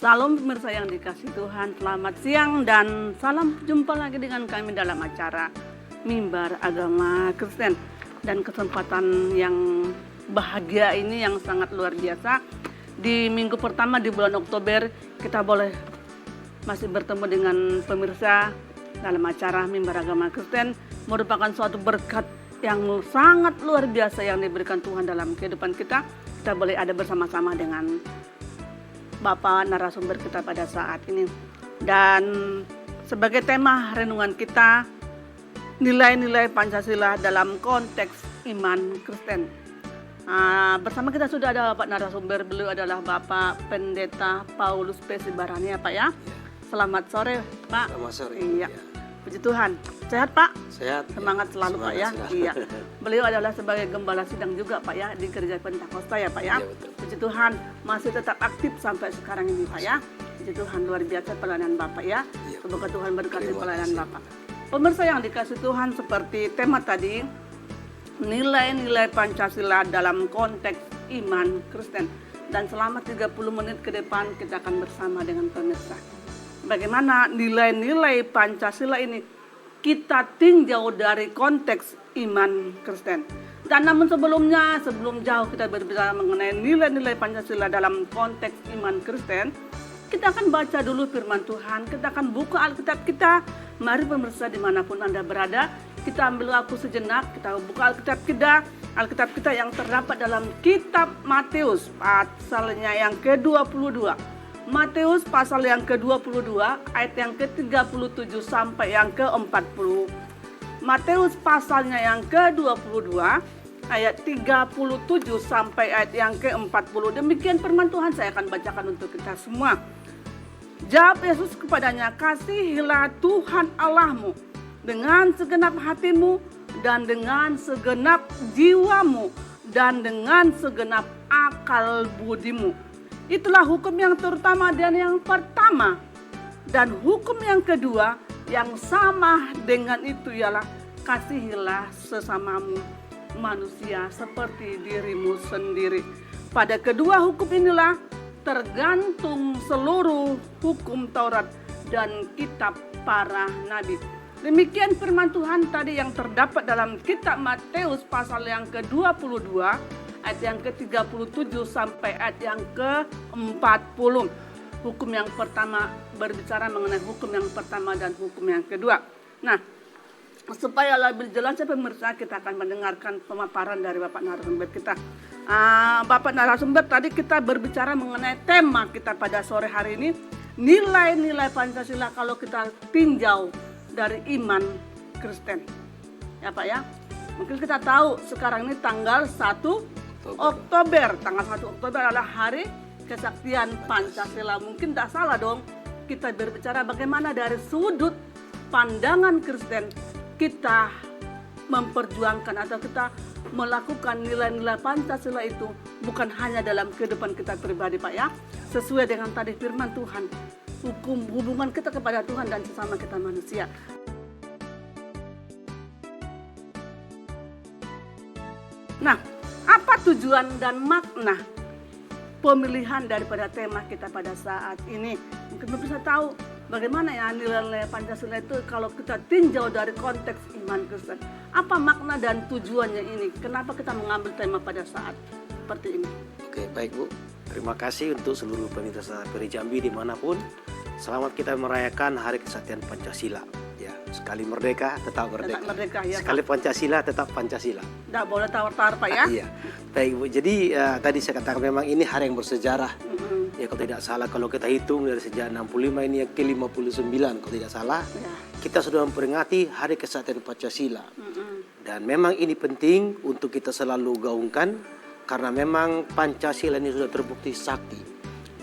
Salam pemirsa yang dikasih Tuhan, selamat siang dan salam jumpa lagi dengan kami dalam acara Mimbar Agama Kristen. Dan kesempatan yang bahagia ini yang sangat luar biasa, di minggu pertama di bulan Oktober kita boleh masih bertemu dengan pemirsa dalam acara Mimbar Agama Kristen. Merupakan suatu berkat yang sangat luar biasa yang diberikan Tuhan dalam kehidupan kita. Kita boleh ada bersama-sama dengan Bapak narasumber kita pada saat ini. Dan sebagai tema renungan kita, nilai-nilai Pancasila dalam konteks iman Kristen. Bersama kita sudah ada Bapak narasumber, beliau adalah Bapak Pendeta Paulus P. Sibarani ya Pak ya. Selamat sore Pak. Selamat sore. Iya. Puji Tuhan. Sehat Pak? Sehat. Semangat selalu Pak ya. Iya. Beliau adalah sebagai gembala sidang juga Pak ya di Gereja Pentakosta ya Pak ya. Iya, betul. Puji Tuhan masih tetap aktif sampai sekarang ini Pak ya. Puji Tuhan, luar biasa pelayanan Bapak ya. Iya. Semoga Tuhan berkati Terima pelayanan kasih. Bapak. Pemirsa yang dikasih Tuhan, seperti tema tadi, nilai-nilai Pancasila dalam konteks iman Kristen. Dan selama 30 menit ke depan kita akan bersama dengan pemirsa. Bagaimana nilai-nilai Pancasila ini kita tinjau dari konteks iman Kristen. Dan namun sebelum jauh kita berbicara mengenai nilai-nilai Pancasila dalam konteks iman Kristen, kita akan baca dulu firman Tuhan, kita akan buka Alkitab kita. Mari pemirsa dimanapun Anda berada, kita ambil waktu sejenak, kita buka Alkitab kita yang terdapat dalam kitab Matius pasalnya yang ke-22. Matius pasal yang ke-22 ayat yang ke-37 sampai yang ke-40. Matius pasalnya yang ke-22 ayat 37 sampai ayat yang ke-40. Demikian firman Tuhan, saya akan bacakan untuk kita semua. Jawab Yesus kepadanya, kasihilah Tuhan Allahmu dengan segenap hatimu dan dengan segenap jiwamu dan dengan segenap akal budimu. Itulah hukum yang terutama dan yang pertama. Dan hukum yang kedua yang sama dengan itu ialah kasihilah sesamamu manusia seperti dirimu sendiri. Pada kedua hukum inilah tergantung seluruh hukum Taurat dan kitab para nabi. Demikian firman Tuhan tadi yang terdapat dalam kitab Matius pasal yang ke-22 ayat yang ke-37 sampai ayat yang ke-40. Hukum yang pertama berbicara mengenai hukum yang pertama dan hukum yang kedua. Nah, supaya lebih jelas pemirsa, kita akan mendengarkan pemaparan dari Bapak narasumber kita. Bapak narasumber, tadi kita berbicara mengenai tema kita pada sore hari ini, nilai-nilai Pancasila kalau kita tinjau dari iman Kristen. Ya Pak ya. Mungkin kita tahu sekarang ini tanggal 1 Oktober. Tanggal 1 Oktober adalah hari kesaktian Pancasila. Mungkin tidak salah dong kita berbicara bagaimana dari sudut pandangan Kristen kita memperjuangkan atau kita melakukan nilai-nilai Pancasila itu bukan hanya dalam kehidupan kita pribadi Pak ya. Sesuai dengan tadi firman Tuhan, hukum hubungan kita kepada Tuhan dan sesama kita manusia. Nah, apa tujuan dan makna pemilihan daripada tema kita pada saat ini? Mungkin bisa tahu bagaimana ya nilai-nilai Pancasila itu kalau kita tinjau dari konteks iman Kristen. Apa makna dan tujuannya ini? Kenapa kita mengambil tema pada saat seperti ini? Oke, baik Bu. Terima kasih untuk seluruh pemirsa Peri Jambi dimanapun. Selamat kita merayakan Hari Kesaktian Pancasila. Ya, sekali merdeka tetap merdeka. Tetap merdeka ya sekali Pak. Pancasila tetap Pancasila. Tidak boleh tawar-tawar Pak ya. Iya, baik Bu. Jadi tadi saya katakan memang ini hari yang bersejarah. Ya kalau tidak salah kalau kita hitung dari sejak 65 ini yang ke-59 kalau tidak salah. Ya. Kita sudah memperingati Hari Kesaktian Pancasila. Dan memang ini penting untuk kita selalu gaungkan karena memang Pancasila ini sudah terbukti sakti.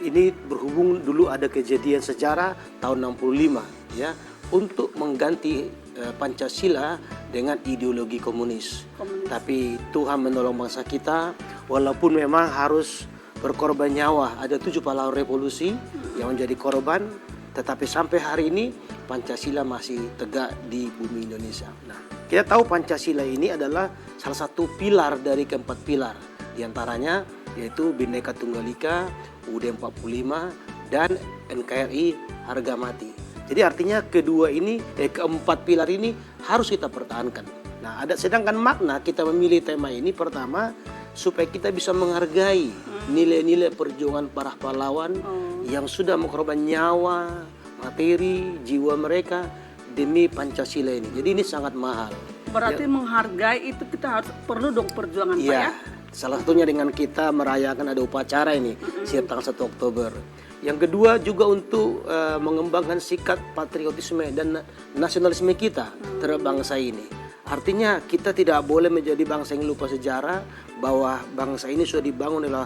Ini berhubung dulu ada kejadian sejarah tahun 65 ya untuk mengganti Pancasila dengan ideologi komunis. Tapi Tuhan menolong bangsa kita walaupun memang harus berkorban nyawa. Ada 7 pahlawan revolusi yang menjadi korban, tetapi sampai hari ini Pancasila masih tegak di bumi Indonesia. Nah, kita tahu Pancasila ini adalah salah satu pilar dari keempat pilar. Di antaranya yaitu Bhinneka Tunggal Ika, UUD 45, dan NKRI harga mati. Jadi artinya keempat pilar ini harus kita pertahankan. Nah, sedangkan makna kita memilih tema ini pertama supaya kita bisa menghargai nilai-nilai perjuangan para pahlawan yang sudah mengorbankan nyawa, materi, jiwa mereka demi Pancasila ini. Jadi ini sangat mahal. Berarti menghargai itu kita perlu dong perjuangan Pak ya? Salah satunya dengan kita merayakan ada upacara ini setiap tanggal 1 Oktober. Yang kedua juga untuk mengembangkan sikap patriotisme dan nasionalisme kita terhadap bangsa ini. Artinya kita tidak boleh menjadi bangsa yang lupa sejarah, bahwa bangsa ini sudah dibangun oleh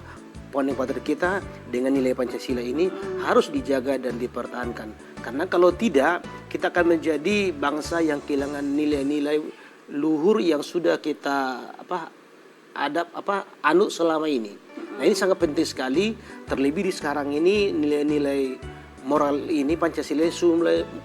founding father kita dengan nilai Pancasila ini harus dijaga dan dipertahankan. Karena kalau tidak, kita akan menjadi bangsa yang kehilangan nilai-nilai luhur yang sudah kita anut selama ini. Nah, ini sangat penting sekali, terlebih di sekarang ini nilai-nilai moral ini Pancasila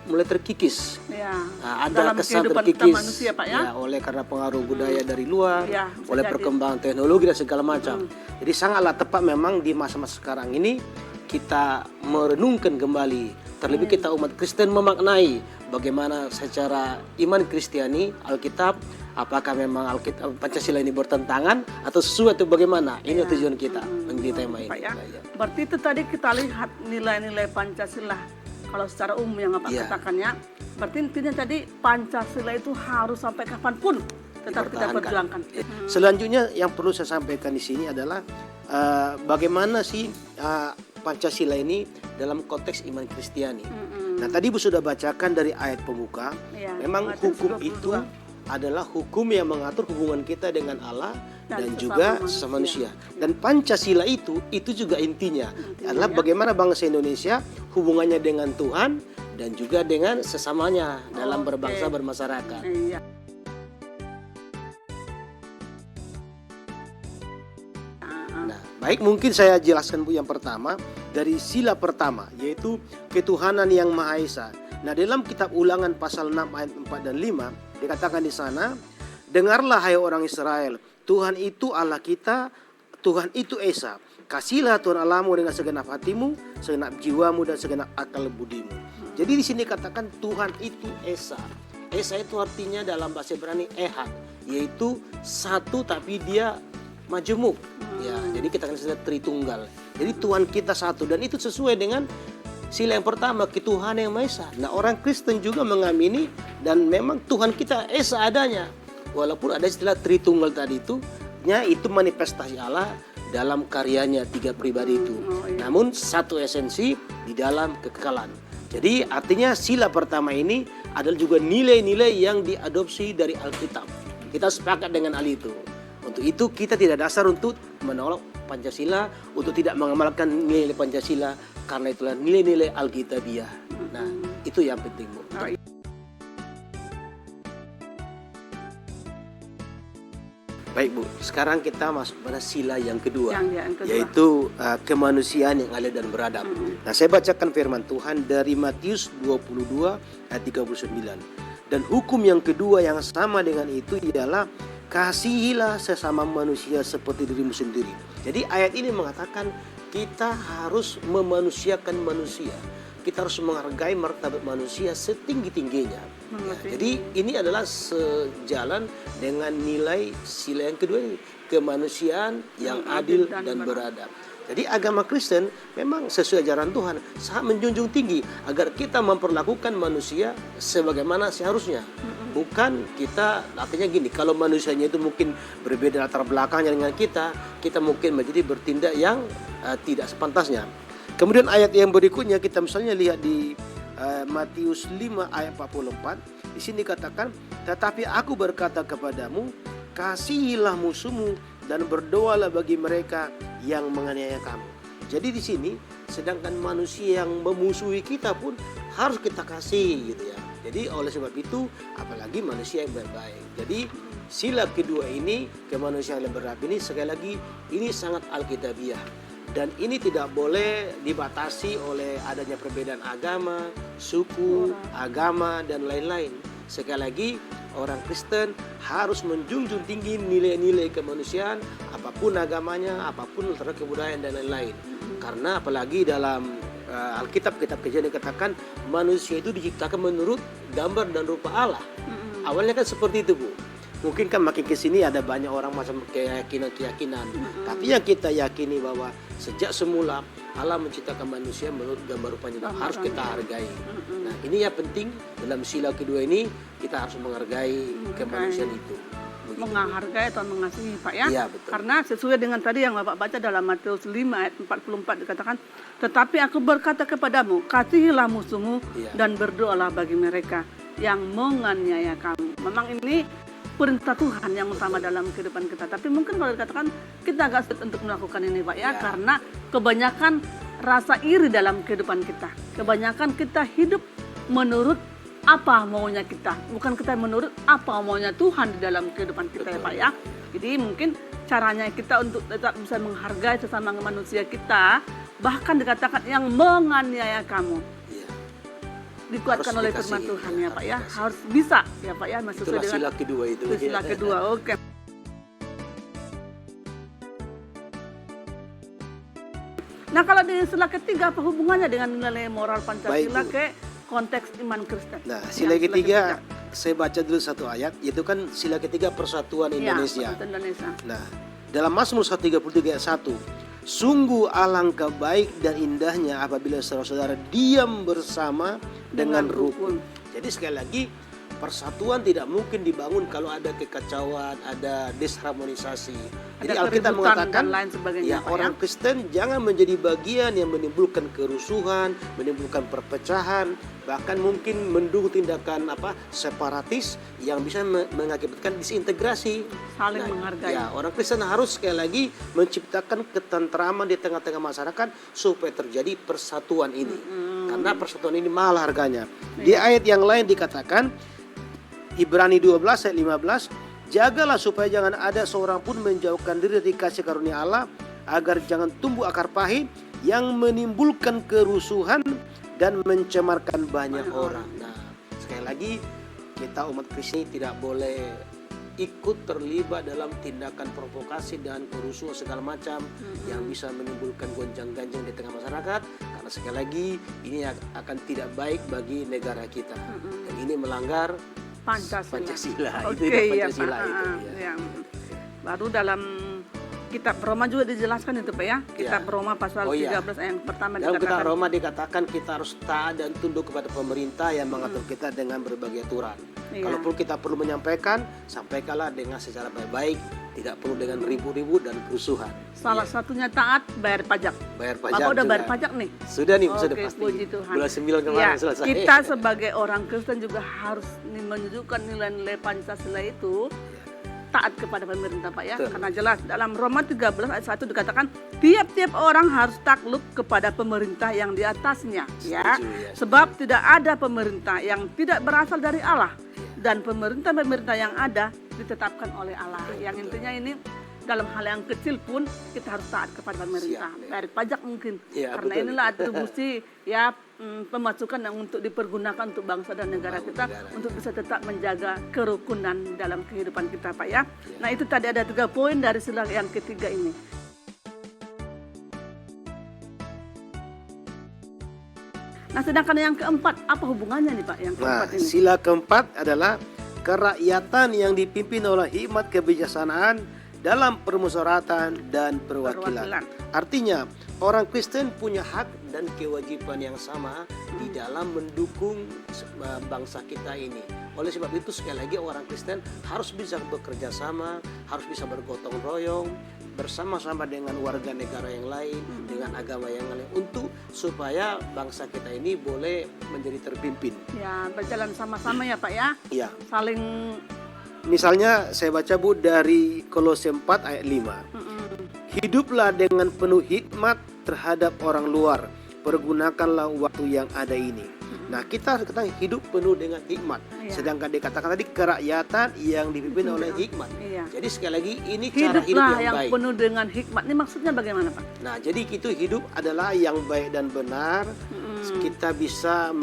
mulai terkikis. Ya. Nah, ada dalam kesan kehidupan terkikis kita manusia, Pak ya? oleh karena pengaruh budaya dari luar, Ya, oleh perkembangan teknologi dan segala macam. Jadi sangatlah tepat memang di masa-masa sekarang ini kita merenungkan kembali. Terlebih kita umat Kristen memaknai bagaimana secara iman Kristiani Alkitab, apakah memang Alkitab Pancasila ini bertentangan atau sesuai atau bagaimana? Ini tujuan kita di tema ini. Pak ya? Berarti itu tadi kita lihat nilai-nilai Pancasila. Kalau secara umum yang Bapak katakannya, berarti intinya tadi Pancasila itu harus sampai kapanpun tetap kita perjuangkan. Selanjutnya yang perlu saya sampaikan di sini adalah bagaimana sih Pancasila ini dalam konteks iman Kristiani. Nah, tadi Ibu sudah bacakan dari ayat pembuka, memang hukum itu adalah hukum yang mengatur hubungan kita dengan Allah dan juga sesama manusia. Dan Pancasila itu juga intinya adalah bagaimana bangsa Indonesia hubungannya dengan Tuhan dan juga dengan sesamanya dalam berbangsa bermasyarakat. Nah, baik, mungkin saya jelaskan Bu yang pertama dari sila pertama, yaitu ketuhanan yang Maha Esa. Nah, dalam kitab Ulangan pasal 6 ayat 4 dan 5 dikatakan di sana, dengarlah hai orang Israel, Tuhan itu Allah kita, Tuhan itu Esa. Kasihlah Tuhan Allahmu dengan segenap hatimu, segenap jiwamu dan segenap akal budimu. Jadi di sini katakan Tuhan itu Esa. Esa itu artinya dalam bahasa Ibrani ehad, yaitu satu tapi dia majemuk. Ya, jadi kita akan sudah Tritunggal. Jadi Tuhan kita satu dan itu sesuai dengan sila yang pertama, ketuhanan yang Maha Esa. Nah, orang Kristen juga mengamini dan memang Tuhan kita Esa adanya. Walaupun ada istilah Tritunggal tadi itu manifestasi Allah dalam karyanya tiga pribadi itu. Namun satu esensi di dalam kekekalan. Jadi artinya sila pertama ini adalah juga nilai-nilai yang diadopsi dari Alkitab. Kita sepakat dengan hal itu. Untuk itu kita tidak dasar untuk menolak Pancasila, untuk tidak mengamalkan nilai Pancasila, karena itulah nilai-nilai Alkitabiah. Nah, itu yang penting, Bu. Baik, Bu, sekarang kita masuk pada sila yang kedua, yaitu kemanusiaan yang adil dan beradab. Nah, saya bacakan firman Tuhan dari Matius 22 ayat 39. Dan hukum yang kedua yang sama dengan itu ialah kasihilah sesama manusia seperti dirimu sendiri. Jadi ayat ini mengatakan kita harus memanusiakan manusia. Kita harus menghargai martabat manusia setinggi-tingginya. Ya, jadi ini adalah sejalan dengan nilai sila yang kedua ini, kemanusiaan yang adil dan beradab. Jadi agama Kristen memang sesuai ajaran Tuhan sangat menjunjung tinggi agar kita memperlakukan manusia sebagaimana seharusnya. Bukan kita, artinya gini, kalau manusianya itu mungkin berbeda latar belakangnya dengan kita mungkin menjadi bertindak yang tidak sepantasnya. Kemudian ayat yang berikutnya kita misalnya lihat di Matius 5 ayat 44. Di sini dikatakan, tetapi aku berkata kepadamu, kasihilah musuhmu dan berdoalah bagi mereka yang menganiaya kamu. Jadi di sini sedangkan manusia yang memusuhi kita pun harus kita kasih gitu ya. Jadi oleh sebab itu apalagi manusia yang baik. Jadi sila kedua ini, kemanusiaan yang beradab ini, sekali lagi ini sangat alkitabiah. Dan ini tidak boleh dibatasi oleh adanya perbedaan agama, suku, agama dan lain-lain. Sekali lagi orang Kristen harus menjunjung tinggi nilai-nilai kemanusiaan, apapun agamanya, apapun latar kebudayaan dan lain-lain. Karena apalagi dalam Alkitab, kitab Kejadian dikatakan manusia itu diciptakan menurut gambar dan rupa Allah. Awalnya kan seperti itu, Bu. Mungkin kan makin ke sini ada banyak orang macam keyakinan. Tapi yang kita yakini bahwa sejak semula Allah menciptakan manusia menurut gambar rupanya, harus kita hargai. Nah, ini yang penting dalam sila kedua ini, kita harus menghargai kemanusiaan itu. Begitu. Menghargai atau mengasihi, Pak ya. Iya, betul. Karena sesuai dengan tadi yang Bapak baca dalam Matius 5 ayat 44 dikatakan, tetapi aku berkata kepadamu, kasihilah musuhmu dan berdoalah bagi mereka yang menganiaya kamu. Memang ini perintah Tuhan yang utama dalam kehidupan kita. Tapi mungkin kalau dikatakan kita agak sulit untuk melakukan ini, Pak ya, karena kebanyakan rasa iri dalam kehidupan kita. Kebanyakan kita hidup menurut apa maunya kita, bukan kita menurut apa maunya Tuhan di dalam kehidupan kita. Betul. Ya Pak ya. Jadi mungkin caranya kita untuk tetap bisa menghargai sesama manusia kita, bahkan dikatakan yang menganiaya kamu. Dikuatkan oleh firman Tuhan ya Pak ya, harus bisa ya Pak ya, sesuai dengan sila kedua itu. Sila kedua, oke. Nah kalau di sila ketiga apa hubungannya dengan nilai moral Pancasila ke konteks iman Kristen? Nah sila ketiga, saya baca dulu satu ayat, yaitu kan sila ketiga Persatuan Indonesia. Ya, Indonesia. Nah dalam Mazmur 133 ayat 1, sungguh alangkah baik dan indahnya apabila saudara-saudara diam bersama dengan rukun. Jadi sekali lagi, persatuan tidak mungkin dibangun kalau ada kekacauan, ada disharmonisasi. Jadi Alkitab mengatakan, ya orang Kristen jangan menjadi bagian yang menimbulkan kerusuhan, menimbulkan perpecahan, bahkan mungkin mendukung tindakan separatis yang bisa mengakibatkan disintegrasi. Saling menghargai. Ya, orang Kristen harus sekali lagi menciptakan ketentraman di tengah-tengah masyarakat supaya terjadi persatuan ini. Karena persatuan ini mahal harganya. Di ayat yang lain dikatakan, Ibrani 12 ayat 15, jagalah supaya jangan ada seorang pun menjauhkan diri dari kasih karunia Allah, agar jangan tumbuh akar pahit yang menimbulkan kerusuhan dan mencemarkan banyak orang. Nah, sekali lagi kita umat Kristen tidak boleh ikut terlibat dalam tindakan provokasi dan kerusuhan segala macam yang bisa menimbulkan gonjang-ganjing di tengah masyarakat, karena sekali lagi ini akan tidak baik bagi negara kita. Dan ini melanggar Pancasila. Oke, Pancasila itu. Ya. Baru dalam kitab Roma juga dijelaskan itu Pak ya. Kitab Roma pasal 13 ayat yang pertama dalam dikatakan. kitab Roma dikatakan kita harus taat dan tunduk kepada pemerintah yang mengatur kita dengan berbagai aturan. Kalaupun kita perlu menyampaikan, sampaikanlah dengan secara baik-baik, tidak perlu dengan ribu-ribu dan kerusuhan. Salah satunya taat, bayar pajak. Bayar pajak. Bapak udah bayar pajak nih? Sudah nih, sudah pasti. Puji Tuhan. Bulan 9 kemarin selesai. Kita sebagai orang Kristen juga harus menunjukkan nilai-nilai Pancasila itu. Taat kepada pemerintah Pak ya. Karena jelas dalam Roma 13 ayat 1 dikatakan tiap-tiap orang harus takluk kepada pemerintah yang di atasnya. Ya. Sebab tidak ada pemerintah yang tidak berasal dari Allah. Dan pemerintah-pemerintah yang ada ditetapkan oleh Allah. Yang intinya ini dalam hal yang kecil pun kita harus taat kepada pemerintah. Bayar pajak mungkin. Karena inilah atribusi pemasukan yang untuk dipergunakan untuk bangsa dan negara kita untuk bisa tetap menjaga kerukunan dalam kehidupan kita Pak ya. Nah itu tadi ada 3 poin dari sila yang ketiga ini. Nah sedangkan yang keempat, apa hubungannya nih Pak yang keempat ini? Sila keempat adalah kerakyatan yang dipimpin oleh hikmat kebijaksanaan dalam permusyawaratan dan perwakilan. Artinya orang Kristen punya hak dan kewajiban yang sama di dalam mendukung bangsa kita ini. Oleh sebab itu sekali lagi orang Kristen harus bisa bekerja sama, harus bisa bergotong royong bersama-sama dengan warga negara yang lain, dengan agama yang lain, untuk supaya bangsa kita ini boleh menjadi terpimpin. Ya, berjalan sama-sama ya Pak ya. Iya. Saling. Misalnya saya baca Bu dari Kolose 4 ayat 5. Hiduplah dengan penuh hikmat terhadap orang luar. Pergunakanlah waktu yang ada ini. Nah kita sekarang hidup penuh dengan hikmat. Sedangkan dikatakan tadi kerakyatan yang dipimpin oleh hikmat. Jadi sekali lagi ini cara hidup yang baik. Penuh dengan hikmat. Ini maksudnya bagaimana Pak? Nah jadi itu hidup adalah yang baik dan benar. Kita bisa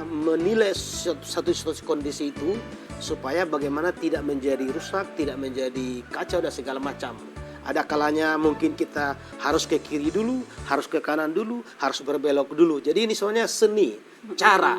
menilai satu kondisi itu supaya bagaimana tidak menjadi rusak, tidak menjadi kacau dan segala macam. Ada kalanya mungkin kita harus ke kiri dulu, harus ke kanan dulu, harus berbelok dulu. Jadi ini sebenarnya seni, cara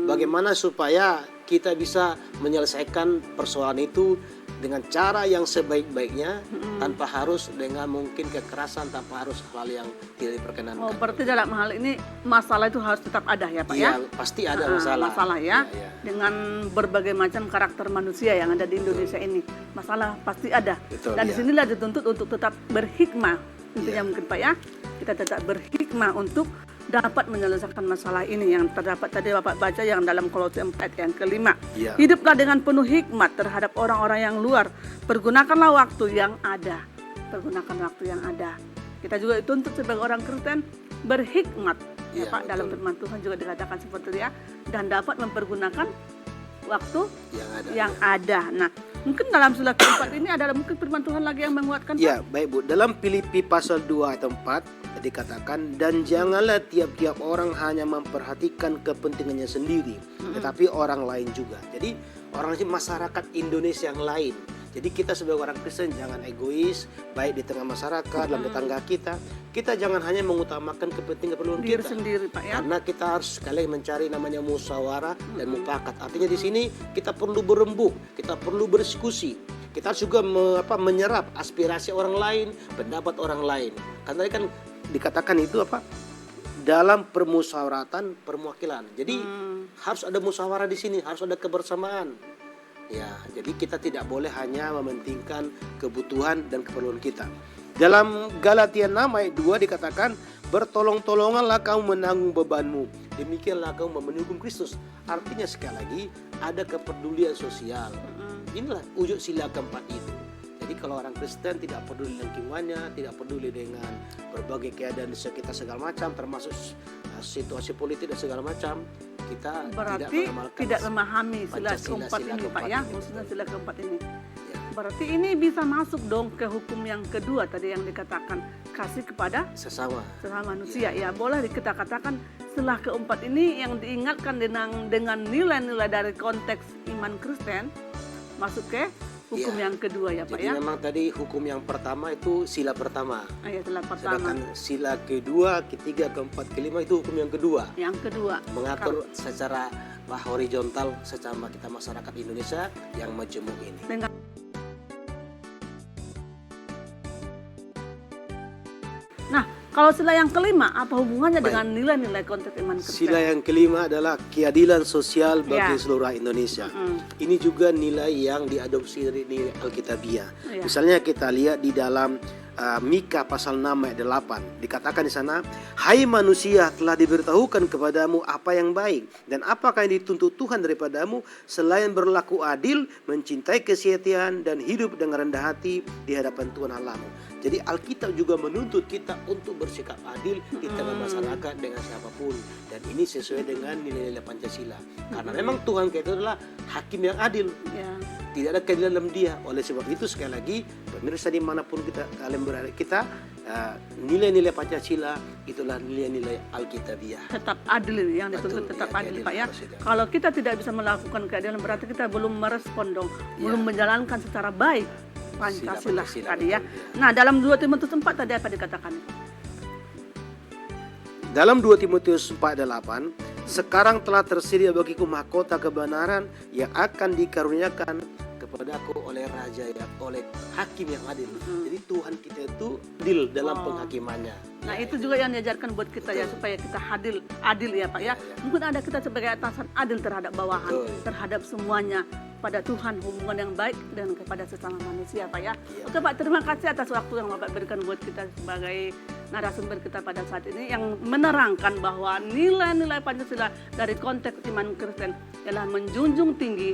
bagaimana supaya kita bisa menyelesaikan persoalan itu dengan cara yang sebaik-baiknya, tanpa harus dengan mungkin kekerasan, tanpa harus hal yang tidak diperkenankan. Oh, berarti dalam hal ini masalah itu harus tetap ada ya Pak ya? Iya, pasti ada masalah. Masalah ya, Iya. dengan berbagai macam karakter manusia yang ada di Indonesia ini. Masalah pasti ada. Betul, Dan iya. disinilah dituntut untuk tetap berhikmah. Intinya Iya. mungkin Pak ya, kita tetap berhikmah untuk dapat menyelesaikan masalah ini yang terdapat tadi Bapak baca yang dalam Kolose 4 yang kelima. Iya. Hiduplah dengan penuh hikmat terhadap orang-orang yang luar. Pergunakanlah waktu yang ada. Pergunakan waktu yang ada. Kita juga dituntut sebagai orang Kristen berhikmat. Ya, Iya, Pak, betul. dalam firman Tuhan juga dikatakan seperti itu ya. Dan dapat mempergunakan waktu yang ada. Nah, mungkin dalam sila keempat ini ada mungkin firman Tuhan lagi yang menguatkan Pak? Ya, baik Bu. Dalam Filipi pasal 2 ayat 4 dikatakan, dan janganlah tiap-tiap orang hanya memperhatikan kepentingannya sendiri, tetapi orang lain juga. Jadi orang masyarakat Indonesia yang lain. Jadi kita sebagai orang Kristen jangan egois, baik di tengah masyarakat, dalam tetangga kita. Kita jangan hanya mengutamakan kepentingan keperluan Diri kita. sendiri Pak ya. Karena kita harus sekali mencari namanya musyawarah dan mufakat. Artinya di sini kita perlu berembuk, kita perlu berdiskusi. Kita harus juga menyerap aspirasi orang lain, pendapat orang lain. Karena tadi kan dikatakan itu dalam permusyawaratan perwakilan. Jadi harus ada musyawarah di sini, harus ada kebersamaan. Ya, jadi kita tidak boleh hanya mementingkan kebutuhan dan keperluan kita. Dalam Galatia 6 ayat 2 dikatakan, bertolong-tolonganlah kamu menanggung bebanmu, demikianlah kamu memenuhi hukum Kristus. Artinya sekali lagi ada kepedulian sosial. Inilah wujud sila keempat itu. Jadi kalau orang Kristen tidak peduli lingkungannya, tidak peduli dengan berbagai keadaan di sekitar segala macam, termasuk situasi politik dan segala macam, kita Berarti tidak memahami sila Pancasila, keempat sila ini Pak keempat ya, ini. khususnya sila keempat ini. Ya. Berarti ini bisa masuk dong ke hukum yang kedua tadi yang dikatakan kasih kepada sesama. manusia. Ya boleh kita katakan setelah keempat ini yang diingatkan dengan nilai-nilai dari konteks iman Kristen masuk ke hukum Ya. yang kedua ya Pak Jadi ya. memang tadi hukum yang pertama itu sila pertama. Ayat sila pertama. Sedangkan sila kedua, ketiga, keempat, kelima itu hukum yang kedua. Yang kedua Mengatur secara horizontal secara kita masyarakat Indonesia yang majemuk ini. dengan Nah, kalau sila yang kelima apa hubungannya Baik. dengan nilai-nilai konteks iman Kristen? Sila yang kelima adalah keadilan sosial bagi Ya. seluruh Indonesia. Ini juga nilai yang diadopsi dari nilai Alkitabiah. Ya. Misalnya kita lihat di dalam Mika pasal 6 ayat 8. Dikatakan di sana, hai manusia, telah diberitahukan kepadamu apa yang baik dan apakah yang dituntut Tuhan daripadamu selain berlaku adil, mencintai kesetiaan dan hidup dengan rendah hati di hadapan Tuhan Allahmu. Jadi Alkitab juga menuntut kita untuk bersikap adil di tengah masyarakat dengan siapapun. Dan ini sesuai dengan nilai-nilai Pancasila. Karena memang Tuhan kita adalah hakim yang adil. Ya. Tidak ada keadilan dalam dia. Oleh sebab itu sekali lagi pemirsa dimanapun kalian berada, kita nilai-nilai Pancasila itulah nilai-nilai Alkitabiah. Tetap adil ini yang dituntut Betul, tetap ya, adil keadilan Pak ya. presiden. Kalau kita tidak bisa melakukan keadilan berarti kita belum merespon dong, belum menjalankan secara baik Pancasila Pancasila, tadi ya. betul, Nah, dalam 2 Timotius 4 tadi apa dikatakan? Dalam 2 Timotius 4:8, sekarang telah tersedia bagiku mahkota kebenaran yang akan dikaruniakan kepadaku oleh raja ya, oleh hakim yang adil. Jadi Tuhan kita itu adil dalam penghakimannya. Nah, itu juga yang diajarkan buat kita ya supaya kita adil ya Pak ya. Mungkin ada kita sebagai atasan adil terhadap bawahan, Betul. terhadap semuanya pada Tuhan, hubungan yang baik dan kepada sesama manusia Pak ya. Oke Pak, terima kasih atas waktu yang Bapak berikan buat kita sebagai narasumber kita pada saat ini yang menerangkan bahwa nilai-nilai Pancasila dari konteks iman Kristen ialah menjunjung tinggi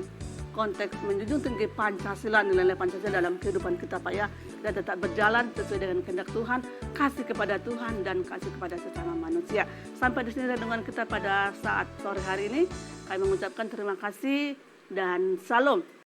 Pancasila, nilai-nilai Pancasila dalam kehidupan kita Pak ya, dan tetap berjalan sesuai dengan kehendak Tuhan, kasih kepada Tuhan dan kasih kepada sesama manusia. Sampai di sini renungan kita pada saat sore hari ini. Kami mengucapkan terima kasih dan salam.